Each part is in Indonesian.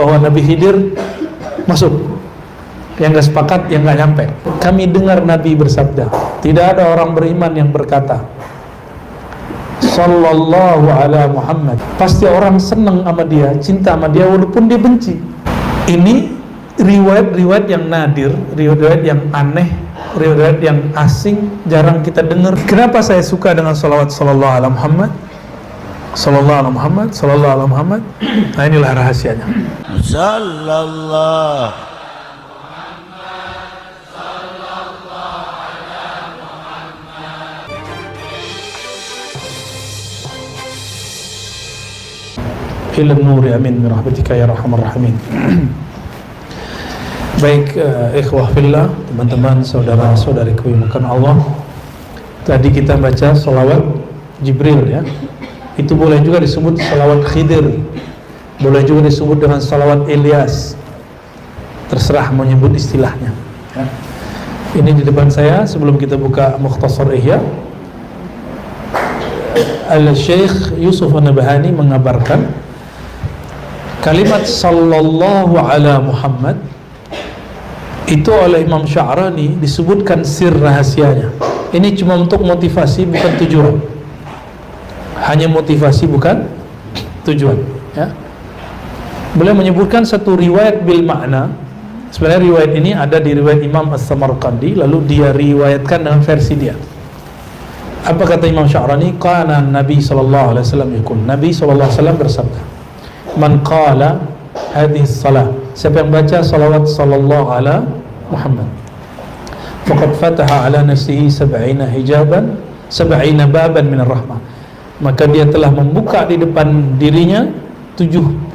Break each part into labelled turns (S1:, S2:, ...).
S1: bahwa Nabi Khidir masuk. Yang nggak sepakat, yang nggak nyampe. Kami dengar Nabi bersabda, tidak ada orang beriman yang berkata Sallallahu ala Muhammad. Pasti orang senang sama dia, cinta sama dia walaupun dia benci. Ini riwayat-riwayat yang nadir, riwayat yang aneh, riwayat yang asing, jarang kita dengar. Kenapa saya suka dengan salawat sallallahu ala Muhammad? Sallallahu ala Muhammad, sallallahu ala Muhammad. Nah, inilah rahasianya.
S2: Sallallahu
S1: Ilm nuri amin mirahbatika ya rahman rahimin. Baik, ikhwah fillah, teman-teman, saudara-saudariku yang dimuliakan Allah. Tadi kita baca salawat Jibril ya. Itu boleh juga disebut salawat Khidir. Boleh juga disebut dengan salawat Ilyas. Terserah menyebut istilahnya ya. Ini di depan saya sebelum kita buka Mukhtasar Ihya, Al-Syekh Yusuf An-Nabhani mengabarkan kalimat sallallahu ala Muhammad itu oleh Imam Sya'rani disebutkan sir rahasianya. Ini cuma untuk motivasi, bukan tujuan. Hanya motivasi, bukan tujuan ya. Beliau menyebutkan satu riwayat bil makna. Sebenarnya riwayat ini ada di riwayat Imam As-Samarqandi, lalu dia riwayatkan dengan versi dia. Apa kata Imam Sya'rani? Kana Nabi sallallahu alaihi wasallam yaqul, Nabi sallallahu alaihi wasallam bersabda, man qala hadhihi salah, siapa yang baca salawat sallallahu ala Muhammad, faqad fataha ala nafsihi 70 hijaban 70 baban minar rahmah, maka dia telah membuka di depan dirinya 70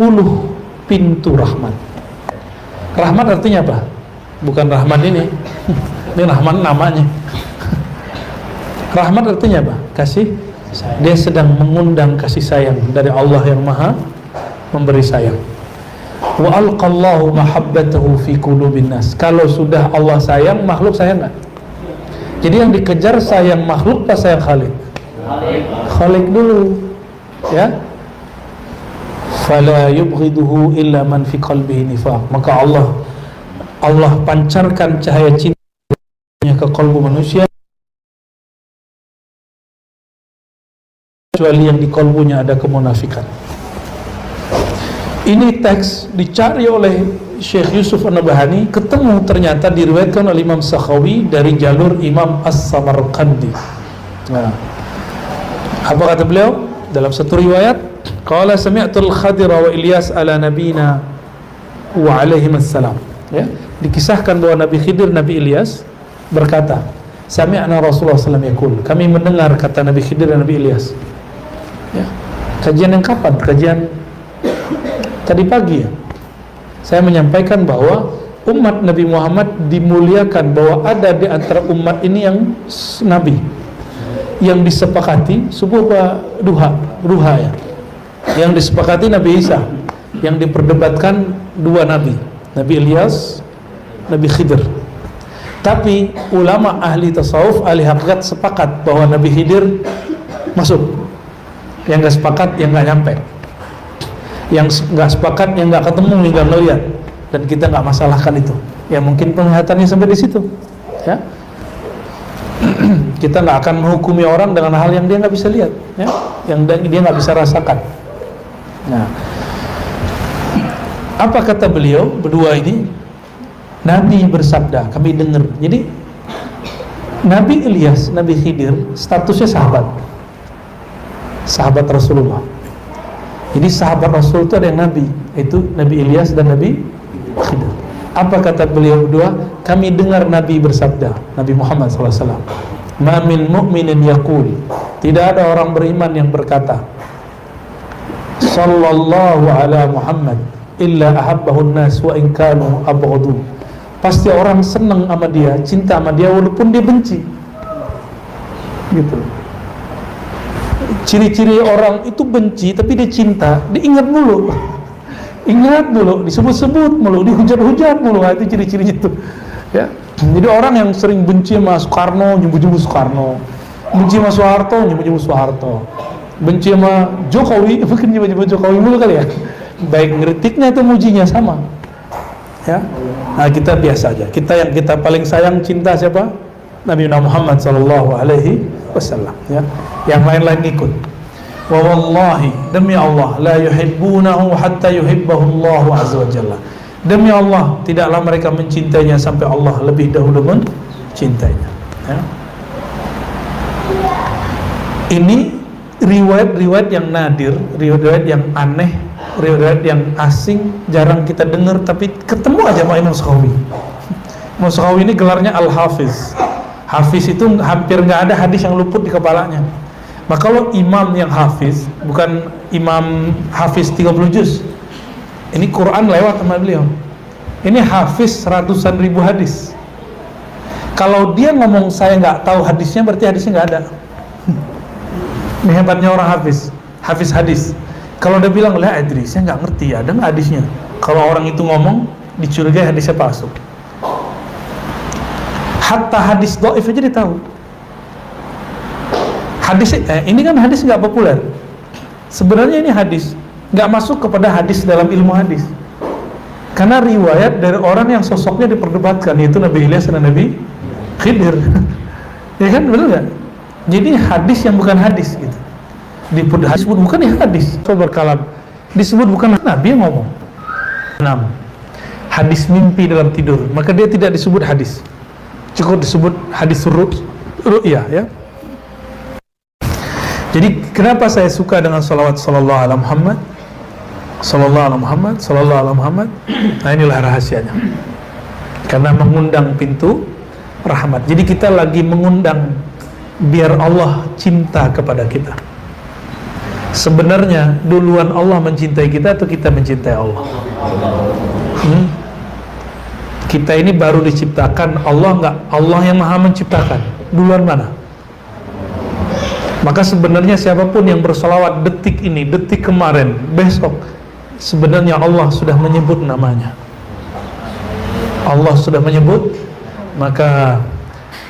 S1: pintu rahmat. Rahmat artinya apa? Bukan rahmat ini. Ini rahmat namanya. Rahmat artinya apa? Kasih. Dia sedang mengundang kasih sayang dari Allah yang Maha memberi sayang. Wa alqallahu mahabbatahu fi qulubin nas. Kalau sudah Allah sayang, makhluk sayang enggak? Jadi yang dikejar sayang makhluk apa sayang Khalik? Khalik dulu. Ya. Fala yubghiduhu illa man fi qalbihi nifaq. Maka Allah pancarkan cahaya cintanya ke kalbu manusia kecuali yang di kalbunya ada kemunafikan. Ini teks dicari oleh Syekh Yusuf An-Nabhani, ketemu ternyata diriwayatkan oleh Imam Sakhawi dari jalur Imam As-Samarqandi. Nah, apa kata beliau dalam satu riwayat? Qala sami'tul Khadir wa Ilyas ala nabina wa alaihim assalam. Ya, dikisahkan bahwa Nabi Khidir, Nabi Ilyas berkata, sami'na Rasulullah sallallahu alaihi wasallam yaqul, kami mendengar kata Nabi Khidir dan Nabi Ilyas. Ya. Kajian yang kapan? Kajian tadi pagi ya. Saya menyampaikan bahwa umat Nabi Muhammad dimuliakan, bahwa ada di antara umat ini yang Nabi yang disepakati subuh duha ya. Yang disepakati Nabi Isa, yang diperdebatkan dua Nabi, Nabi Ilyas, Nabi Khidir. Tapi ulama ahli tasawuf, ahli hakikat sepakat bahwa Nabi Khidir masuk. Yang nggak sepakat, yang nggak nyampe. Yang nggak sepakat, yang nggak ketemu, yang nggak melihat, dan kita nggak masalahkan itu. Ya mungkin penglihatannya sampai di situ. Ya, kita nggak akan menghukumi orang dengan hal yang dia nggak bisa lihat, ya, yang dia nggak bisa rasakan. Nah, apa kata beliau berdua ini? Nabi bersabda, kami dengar. Jadi Nabi Ilyas, Nabi Khidir statusnya sahabat Rasulullah. Jadi sahabat Rasul itu ada yang Nabi, itu Nabi Ilyas dan Nabi Khidir. Apa kata beliau berdua? Kami dengar Nabi bersabda, Nabi Muhammad SAW, ma min mu'minin yaqul, tidak ada orang beriman yang berkata sallallahu ala Muhammad illa ahabbahu an-nas wa in kanu abghadu. Pasti orang senang sama dia, cinta sama dia walaupun dia benci. Gitu. Ciri-ciri orang itu benci tapi dia cinta, diingat mulu. Ingat mulu, disebut-sebut mulu, dihujat-hujat mulu. Nah, itu ciri-cirinya tuh. Ya. Jadi orang yang sering benci sama Soekarno, nyebut-nyebut Soekarno. Benci sama Soeharto, nyebut-nyebut Soeharto. Benci sama Jokowi, mungkin nyebut-nyebut Jokowi mulu kali ya. baik ngeritiknya atau mujinya sama. Ya. Nah, kita biasa aja. Yang kita paling sayang cinta siapa? Nabi Muhammad sallallahu alaihi wasallam, ya. Yang lain-lain ikut. Wa wallahi, demi Allah, la yuhibbunahu hatta yuhibbahu Allah azza wa jalla. Demi Allah, tidaklah mereka mencintainya sampai Allah lebih dahulu mencintainya, ya. Ini riwayat-riwayat yang nadir, riwayat yang aneh, riwayat yang asing, jarang kita dengar, tapi ketemu aja sama Imam Sakhawi. Imam Sakhawi ini gelarnya Al-Hafiz. Hafiz itu hampir nggak ada hadis yang luput di kepalanya. Maka kalau imam yang hafiz, bukan imam hafiz 30 juz. Ini Quran lewat sama beliau. Ini hafiz ratusan ribu hadis. Kalau dia ngomong saya nggak tahu hadisnya, berarti hadisnya nggak ada. Ini hebatnya orang hafiz hadis. Kalau dia bilang, lah adri, saya nggak ngerti, ada nggak hadisnya? Kalau orang itu ngomong, dicurigai hadisnya palsu. Hatta hadis dhaif aja dia tahu. Hadis ini kan hadis nggak populer. Sebenarnya ini hadis nggak masuk kepada hadis dalam ilmu hadis. Karena riwayat dari orang yang sosoknya diperdebatkan, yaitu Nabi Ilyas dan Nabi Khidir. Ya kan, betul nggak? Jadi hadis yang bukan hadis gitu. Disebut bukan ya hadis. Coba berkalam. Disebut bukan Nabi yang ngomong. 6. Hadis mimpi dalam tidur, maka dia tidak disebut hadis. Cukup disebut hadis ru'yah, ya. Jadi kenapa saya suka dengan salawat sallallahu alaihi Muhammad, sallallahu alaihi Muhammad, sallallahu alaihi Muhammad? Nah, inilah rahasianya. Karena mengundang pintu rahmat. Jadi kita lagi mengundang biar Allah cinta kepada kita. Sebenarnya duluan Allah mencintai kita atau kita mencintai Allah? Kita ini baru diciptakan, Allah yang maha menciptakan. Duluan mana? Maka sebenarnya siapapun yang bersolawat detik ini, detik kemarin, besok, sebenarnya Allah sudah menyebut namanya. Allah sudah menyebut. Maka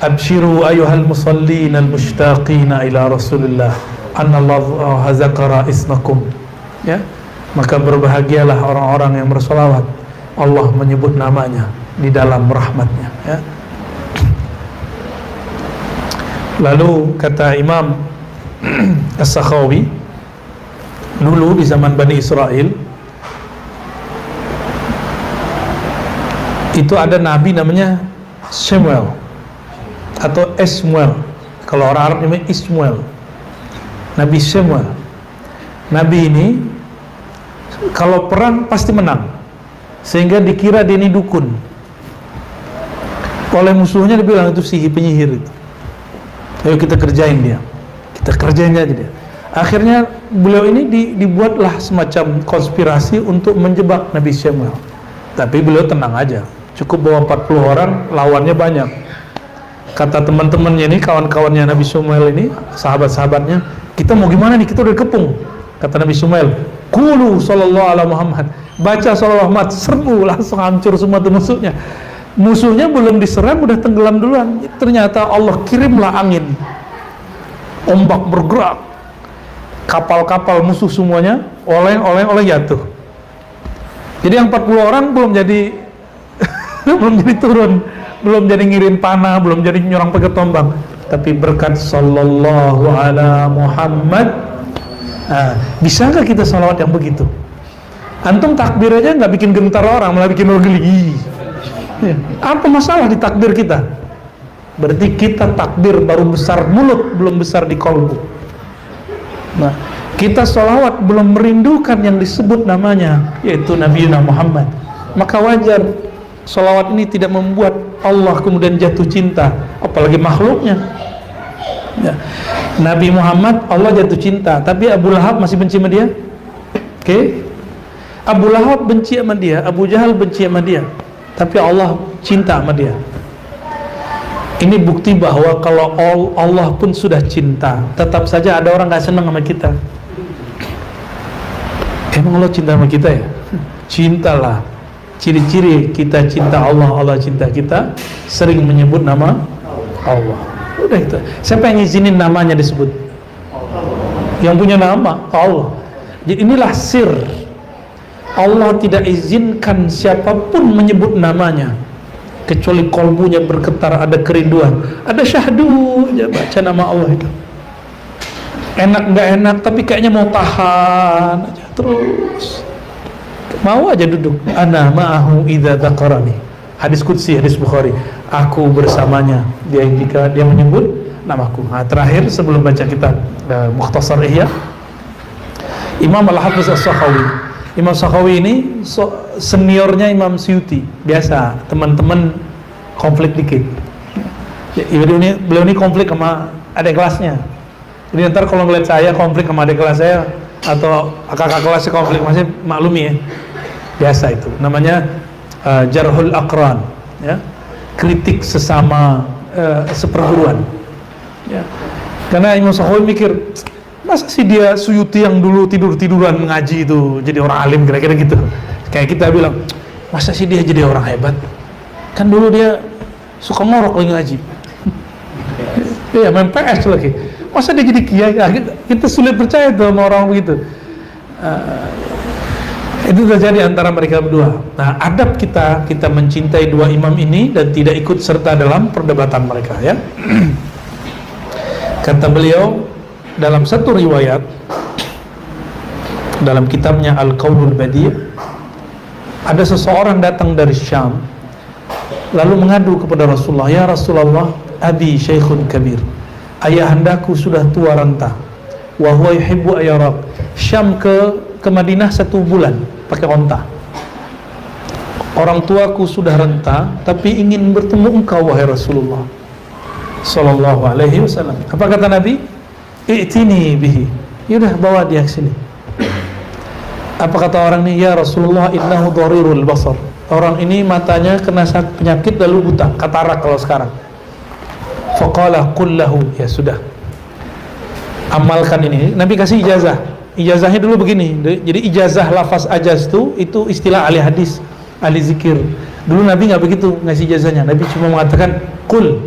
S1: abshiru ayuhal musallin al-mushtaqina ila Rasulillah anallahu zakara ismakum, ya. Maka berbahagialah orang-orang yang bersolawat, Allah menyebut namanya di dalam rahmatnya, ya. Lalu kata Imam As-Sakhawi, dulu di zaman Bani Israel itu ada nabi namanya Samuel atau Ismail. Kalau orang Arab namanya Ismail. Nabi Samuel. Nabi ini kalau perang pasti menang, sehingga dikira dia ini dukun. Oleh musuhnya dibilang itu penyihir itu. Ayo kita kerjain dia. Kita kerjain aja dia. Akhirnya beliau ini dibuatlah semacam konspirasi untuk menjebak Nabi Samuel. Tapi beliau tenang aja. Cukup bawa 40 orang, lawannya banyak. Kata teman-temannya ini, kawan-kawannya Nabi Samuel ini, sahabat-sahabatnya, kita mau gimana nih, kita udah kepung. Kata Nabi Samuel, Qulu sallallahu ala Muhammad, baca sallallahu Muhammad, serbu, langsung hancur semua tuh musuhnya. Musuhnya belum diserang udah tenggelam duluan. Ternyata Allah kirimlah angin, ombak bergerak, kapal-kapal musuh semuanya oleng jatuh. Jadi yang 40 orang belum jadi belum jadi turun, belum jadi ngirim panah, belum jadi nyerang pakai tombak. Tapi berkat sallallahu ala Muhammad, bisa nggak kita salawat yang begitu? Antum takbir aja nggak bikin gentar orang, malah bikin orang geli. Ya. Apa masalah di takbir kita? Berarti kita takbir baru besar mulut, belum besar di kolbu. Nah, kita salawat belum merindukan yang disebut namanya, yaitu Nabi Muhammad. Maka wajar salawat ini tidak membuat Allah kemudian jatuh cinta, apalagi makhluknya. Ya. Nabi Muhammad Allah jatuh cinta, tapi Abu Lahab masih benci sama dia. Oke? Abu Lahab benci sama dia, Abu Jahal benci sama dia, tapi Allah cinta sama dia. Ini bukti bahwa kalau Allah pun sudah cinta, tetap saja ada orang gak senang sama kita. Emang Allah cinta sama kita ya? Cintalah. Ciri-ciri kita cinta Allah, Allah cinta kita, sering menyebut nama Allah. Udah itu. Siapa yang izinin namanya disebut? Yang punya nama Allah. Jadi inilah sir. Allah tidak izinkan siapapun menyebut namanya kecuali kolbunya bergetar, ada kerinduan, ada syahdu aja baca nama Allah itu. Enak nggak enak tapi kayaknya mau tahan aja terus, mau aja duduk. Ana ma'ahu idza dzaqarani, hadis qudsi, hadis Bukhari, aku bersamanya dia jika dia menyebut namaku. Nah, terakhir sebelum baca kitab Mukhtasar Ihya, Imam Al-Hafiz As-Sakhawi. Imam Sakhawi ini seniornya Imam Suyuti. Biasa teman-teman konflik dikit. Beliau ini konflik sama adik kelasnya. Jadi ntar kalau ngeliat saya konflik sama adik kelas saya atau kakak kelasnya konflik, masih maklumi ya. Biasa itu. Namanya jarhul aqran, ya. Kritik sesama seperguruan. Ya. Karena Imam Sakhawi mikir, masa sih dia Suyuti yang dulu tidur-tiduran ngaji itu jadi orang alim, kira-kira gitu. Kayak kita bilang, masa sih dia jadi orang hebat? Kan dulu dia suka ngorok lagi ngaji. Iya, main PS lagi. Masa dia jadi kiai? Kita sulit percaya tuh sama orang begitu. Itu terjadi antara mereka berdua. Nah, adab kita mencintai dua imam ini dan tidak ikut serta dalam perdebatan mereka, ya. Kata beliau dalam satu riwayat dalam kitabnya Al-Qaulul Badi', ada seseorang datang dari Syam lalu mengadu kepada Rasulullah, ya Rasulullah, abi syekhun kabir, ayahandaku sudah tua renta, wa huwa yuhibbu ayarab. Syam ke Madinah 1 bulan pakai onta. Orang tuaku sudah renta tapi ingin bertemu engkau wahai Rasulullah sallallahu alaihi wasallam. Apa kata Nabi? I'tini bihi. Yaudah, bawa dia ke sini. Apa kata orang ini? Ya Rasulullah, innahu dharirul basar. Orang ini matanya kena penyakit lalu buta, katarak kalau sekarang. Faqala qul lahu, ya sudah, amalkan ini. Nabi kasih ijazah. Ijazahnya dulu begini. Jadi ijazah lafaz ajaz itu istilah ahli hadis, ahli zikir. Dulu Nabi nggak begitu ngasih ijazahnya. Nabi cuma mengatakan qul,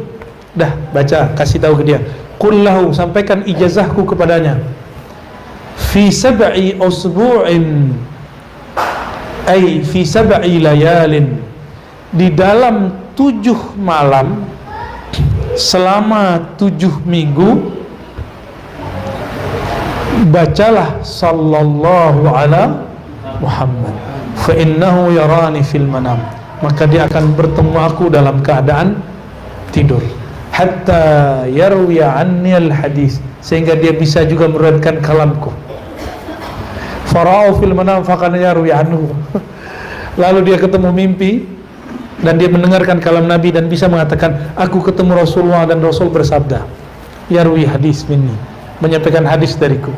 S1: dah baca, kasih tahu ke dia. Qul lahu, sampaikan ijazahku kepadanya. Fi sab'i usbu'in, ay fi sab'i layalin, di dalam 7 malam selama 7 minggu bacalah sallallahu ala Muhammad fa innahu yarani fil manam, maka dia akan bertemu aku dalam keadaan tidur. Hatta yarwi anni al hadis, sehingga dia bisa juga meriwayatkan kalamku. Fara'u fil manam faqad yarwi anhu. Lalu dia ketemu mimpi dan dia mendengarkan kalam Nabi dan bisa mengatakan, aku ketemu Rasulullah dan Rasul bersabda, yarwi hadis minni, menyampaikan hadis dariku.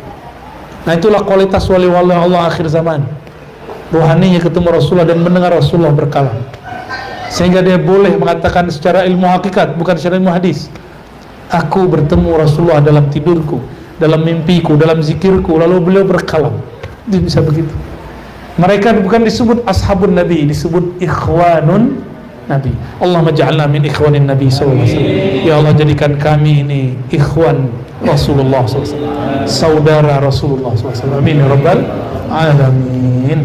S1: Nah, itulah kualitas wali-wali Allah akhir zaman. Rohaninya ketemu Rasulullah dan mendengar Rasulullah berkalam, sehingga dia boleh mengatakan secara ilmu hakikat, bukan secara ilmu hadis, aku bertemu Rasulullah dalam tidurku, dalam mimpiku, dalam zikirku, lalu beliau berkalam. Dia bisa begitu. Mereka bukan disebut ashabun Nabi, disebut ikhwanun Nabi. Allahumma ja'alna min ikhwanin Nabi sallallahu alaihi wasallam. Ya Allah, jadikan kami ini ikhwan Rasulullah sallallahu alaihi wasallam, saudara Rasulullah sallallahu alaihi wasallam. Amin ya rabbal alamin.